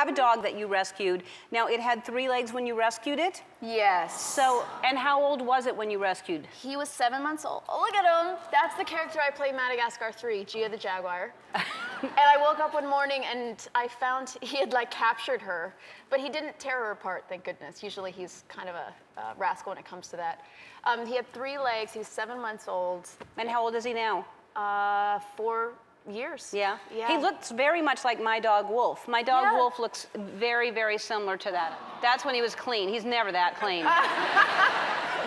have a dog that you rescued. Now, it had 3 legs when you rescued it? Yes. So, and how old was it when you rescued? He was 7 months old. Oh, look at him. That's the character I play in Madagascar 3, Gia the Jaguar. And I woke up one morning and I found he had like captured her, but he didn't tear her apart, thank goodness. Usually he's kind of a rascal when it comes to that. He had 3 legs, he's 7 months old. And how old is he now? 4 years. Yeah? Yeah. He looks very much like my dog, Wolf. My dog, Wolf, looks very, very similar to that. That's when he was clean. He's never that clean.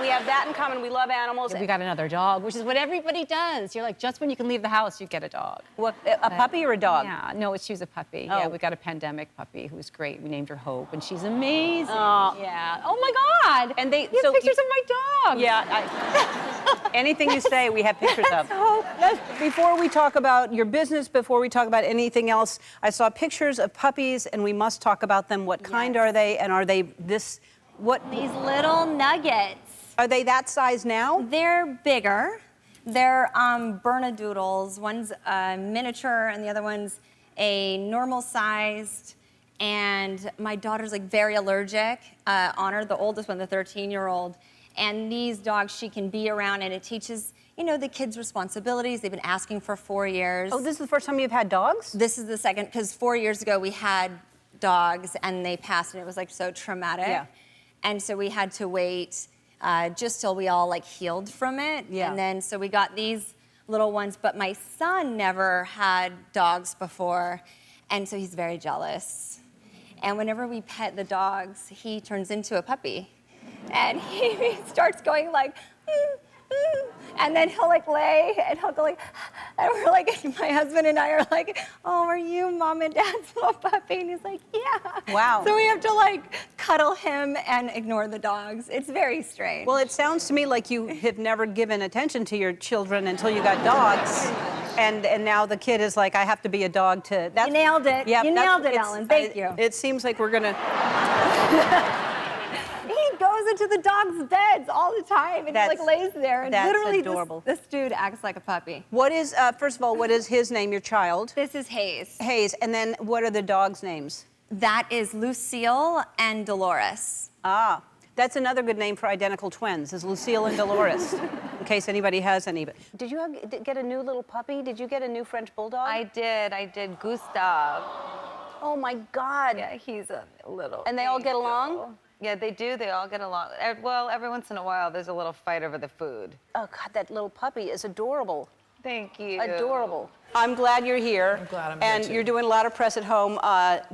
We have that in common. We love animals. We got another dog, which is what everybody does. You're like, just when you can leave the house, you get a dog. What, a puppy or a dog? Yeah, no, she was a puppy. Oh. Yeah, we got a pandemic puppy who was great. We named her Hope, and she's amazing. Oh. Yeah. Oh my God. And they You have pictures of my dog. Yeah. Anything you say, we have pictures of. Hope. Before we talk about your business, before we talk about anything else, I saw pictures of puppies, and we must talk about them. What kind are they, and are they this? What? These little nuggets. Are they that size now? They're bigger. They're Bernedoodles. One's miniature and the other one's a normal sized. And my daughter's like very allergic. Honor, the oldest one, the 13-year-old. And these dogs she can be around, and it teaches, you know, the kids responsibilities. They've been asking for 4 years. Oh, this is the first time you've had dogs? This is the second, because 4 years ago we had dogs and they passed, and it was like so traumatic. Yeah. And so we had to wait just till we all like healed from it. Yeah. And then so we got these little ones, but my son never had dogs before, and so he's very jealous. And whenever we pet the dogs, he turns into a puppy. And he starts going like, and then he'll like lay and he'll go like, and we're like, my husband and I are like, oh, are you mom and dad's little puppy? And he's like, yeah. Wow. So we have to like cuddle him and ignore the dogs. It's very strange. Well, it sounds to me like you have never given attention to your children until you got dogs. And now the kid is like, I have to be a dog to... You nailed it. Yeah, you nailed it, Ellen. Thank you. It seems like we're gonna... He goes into the dogs' beds all the time, and he like lays there, and literally adorable. This dude acts like a puppy. What is, first of all, what is his name, your child? This is Hayes. Hayes, and then what are the dogs' names? That is Lucille and Dolores. Ah, that's another good name for identical twins, is Lucille and Dolores, in case anybody has any. Did you get a new little puppy? Did you get a new French bulldog? I did Gustav. Oh my God. Yeah, he's a little. And they all get along? Yeah, they do. They all get along. Well, every once in a while, there's a little fight over the food. Oh God, that little puppy is adorable. Thank you. Adorable. I'm glad you're here. I'm glad I'm and here, too. you're doing a lot of press at home.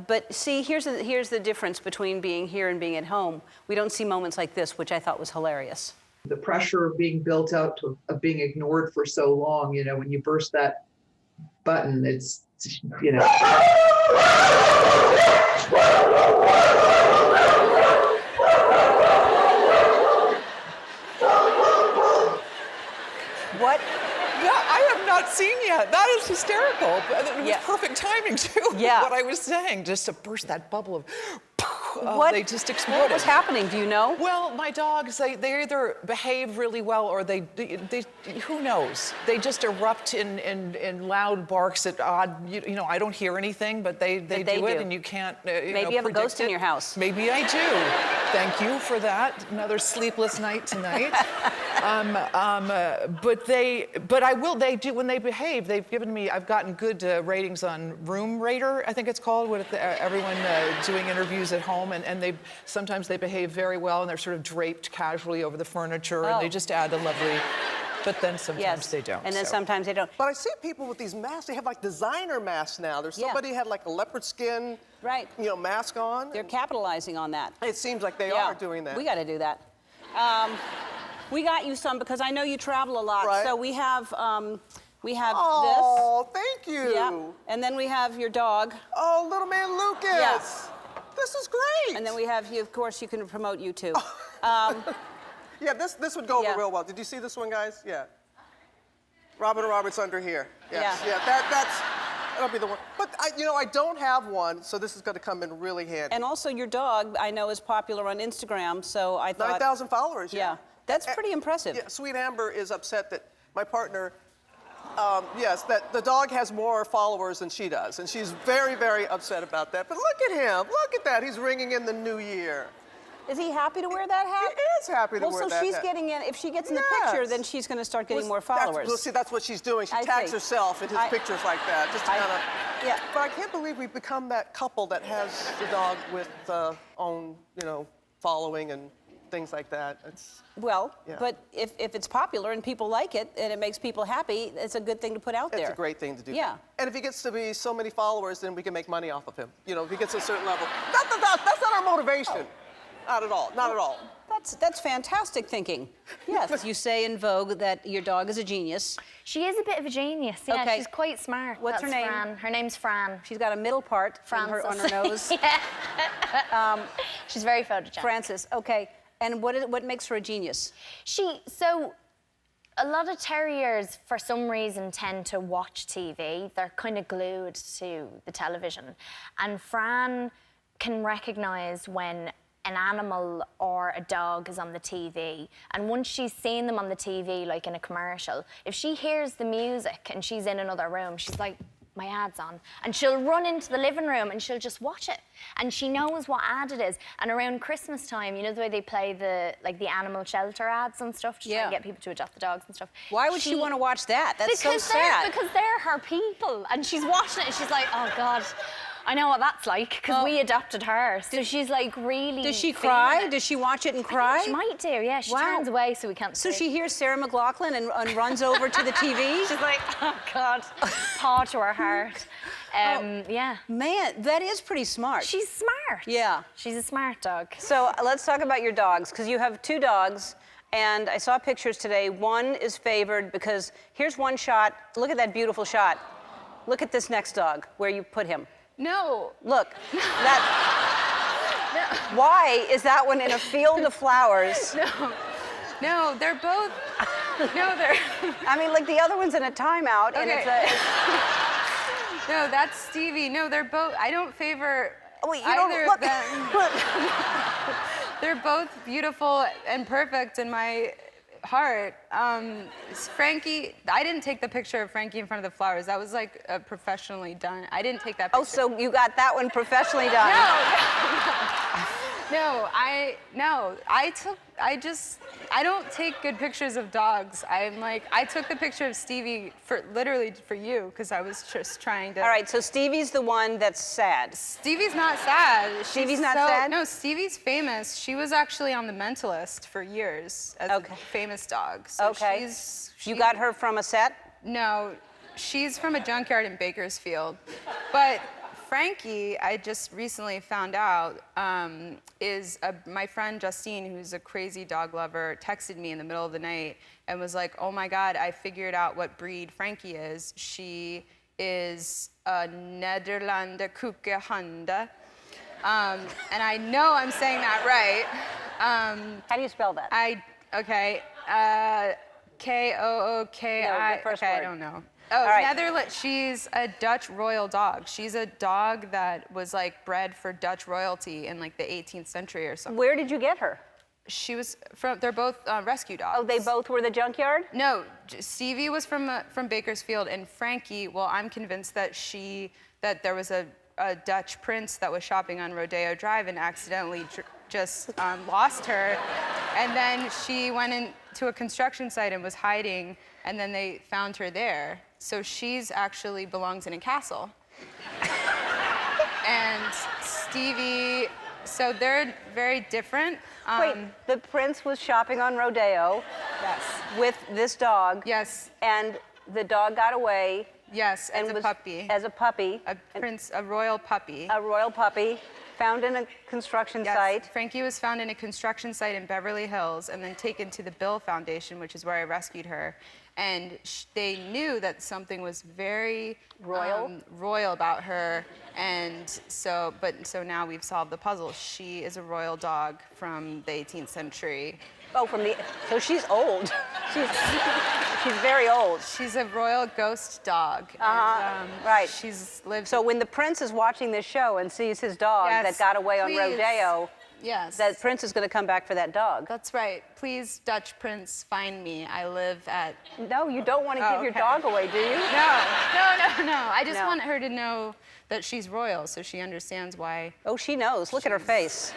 But see, here's the difference between being here and being at home. We don't see moments like this, which I thought was hilarious. The pressure of being built out of being ignored for so long, you know, when you burst that button, it's, you know. What? Yeah, I have not seen yet. That is hysterical. It was Yeah. perfect timing, too. Yeah. What I was saying, just to burst that bubble of, What? they just exploded. What was happening? Do you know? Well, my dogs, they either behave really well or they who knows? They just erupt in loud barks at odd, you know, I don't hear anything, but they do it, and you can't, Maybe you have a ghost in your house. Maybe I do. Thank you for that. Another sleepless night tonight. They do, when they behave, they've given me, I've gotten good ratings on Room Rater, I think it's called, with everyone doing interviews at home, and sometimes they behave very well, and they're sort of draped casually over the furniture, and they just add a lovely, but then sometimes they don't. And then so. sometimes they don't. But I see people with these masks, they have like designer masks now. There's somebody had like a leopard skin, mask on. They're capitalizing on that. It seems like they are doing that. We got to do that. We got you some because I know you travel a lot. Right. So we have this. Oh, thank you. Yeah. And then we have your dog. Oh, little man Lucas. Yeah. This is great. And then we have you, of course, you can promote you too. Yeah, this would go over real well. Did you see this one, guys? Yeah. Robin Roberts under here. Yes. Yeah. That'll be the one. But I don't have one, so this is going to come in really handy. And also your dog, I know, is popular on Instagram, so I thought 9,000 followers. Yeah. That's pretty impressive. Yeah, Sweet Amber is upset that my partner yes, that the dog has more followers than she does, and she's very, very upset about that. But look at him. Look at that. He's ringing in the new year. Is he happy to wear that hat? He is happy to wear that hat. Well, so she's getting in. If she gets in the picture, then she's going to start getting more followers. Well, see, that's what she's doing. She I tags see. herself in his pictures like that, just to kind of. Yeah. But I can't believe we've become that couple that has the dog with own, following and things like that. It's. Well, Yeah. but if it's popular and people like it and it makes people happy, it's a good thing to put out there. It's a great thing to do. Yeah. And if he gets to be so many followers, then we can make money off of him. If he gets to a certain level. That's not our motivation. Not at all. Not at all. That's fantastic thinking. Yes, you say in Vogue that your dog is a genius. She is a bit of a genius. Yeah, Okay. she's quite smart. What's her That's name? Fran. Her name's Fran. She's got a middle part on her nose. Yeah. She's very photogenic. Frances, okay. And what makes her a genius? So a lot of terriers, for some reason, tend to watch TV. They're kind of glued to the television. And Fran can recognize when an animal or a dog is on the TV. And once she's seen them on the TV, like in a commercial, if she hears the music and she's in another room, she's like, my ad's on. And she'll run into the living room and she'll just watch it. And she knows what ad it is. And around Christmas time, the way they play the animal shelter ads and stuff to try and get people to adopt the dogs and stuff. Why would she want to watch that? That's so sad. Because they're her people. And she's watching it and she's like, oh God, I know what that's like, because we adopted her. So she's like really. Does she cry? Does she watch it and cry? She might do, yeah. She turns away so we can't So see. she hears Sarah McLachlan and runs over to the TV? She's like, oh God, paw to her heart. Yeah. Man, that is pretty smart. She's smart. Yeah. She's a smart dog. So let's talk about your dogs, because you have 2 dogs, and I saw pictures today. One is favored because here's one shot. Look at that beautiful shot. Look at this next dog, where you put him. No. Look, that. No. Why is that one in a field of flowers? No, they're both. No, they're. I mean, like the other one's in a timeout, and it's a. No, that's Stevie. No, they're both. I don't favor Wait, you either don't look. of them. They're both beautiful and perfect in my heart. Frankie, I didn't take the picture of Frankie in front of the flowers. That was like professionally done. I didn't take that picture. Oh, so you got that one professionally done? I don't take good pictures of dogs. I took the picture of Stevie literally for you, because I was just trying to. All right, so Stevie's the one that's sad. Stevie's not sad. Stevie's not sad? No, Stevie's famous. She was actually on the Mentalist for years as a famous dog. So Okay. You got her from a set? No, she's from a junkyard in Bakersfield. But Frankie, I just recently found out, my friend Justine, who's a crazy dog lover, texted me in the middle of the night and was like, oh my God, I figured out what breed Frankie is. She is a Nederlander Koekehunde. And I know I'm saying that right. How do you spell that? K-O-O-K-I. No, the first okay, word. I don't know. Oh, All right. Netherlands. She's a Dutch royal dog. She's a dog that was like bred for Dutch royalty in like the 18th century or something. Where did you get her? She was from. They're both rescue dogs. Oh, they both were the junkyard? No, Stevie was from Bakersfield, and Frankie. Well, I'm convinced that there was a Dutch prince that was shopping on Rodeo Drive and accidentally just lost her, and then she went into a construction site and was hiding, and then they found her there. So she's actually belongs in a castle. And Stevie, so they're very different. Wait, the prince was shopping on Rodeo. Yes. With this dog. Yes. And the dog got away. Yes, as a was- puppy. As a puppy. A royal puppy. A royal puppy, found in a construction Yes, site. Frankie was found in a construction site in Beverly Hills and then taken to the Bill Foundation, which is where I rescued her. And they knew that something was very royal about her. And so now we've solved the puzzle. She is a royal dog from the 18th century. Oh, so she's old. She's very old. She's a royal ghost dog. Right. She's lived. So when the prince is watching this show and sees his dog that got away on Rodeo, Yes. that Prince is going to come back for that dog. That's right. Please, Dutch Prince, find me. I live at... No, you don't want to give your dog away, do you? No. I just No. want her to know that she's royal so she understands why. Oh, she knows. Look at her face.